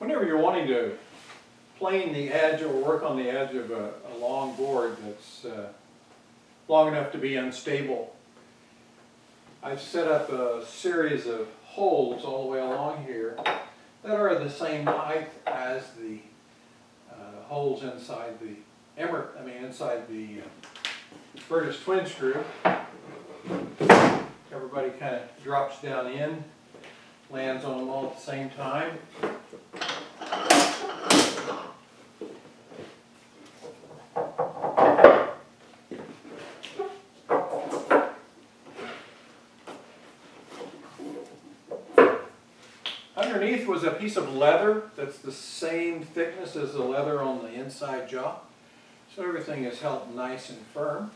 Whenever you're wanting to plane the edge or work on the edge of a long board that's long enough to be unstable, I've set up a series of holes all the way along here that are the same height as the holes inside the inside the VERITAS twin screw. Everybody kind of drops down in, lands on them all at the same time. Underneath was a piece of leather that's the same thickness as the leather on the inside jaw, so everything is held nice and firm.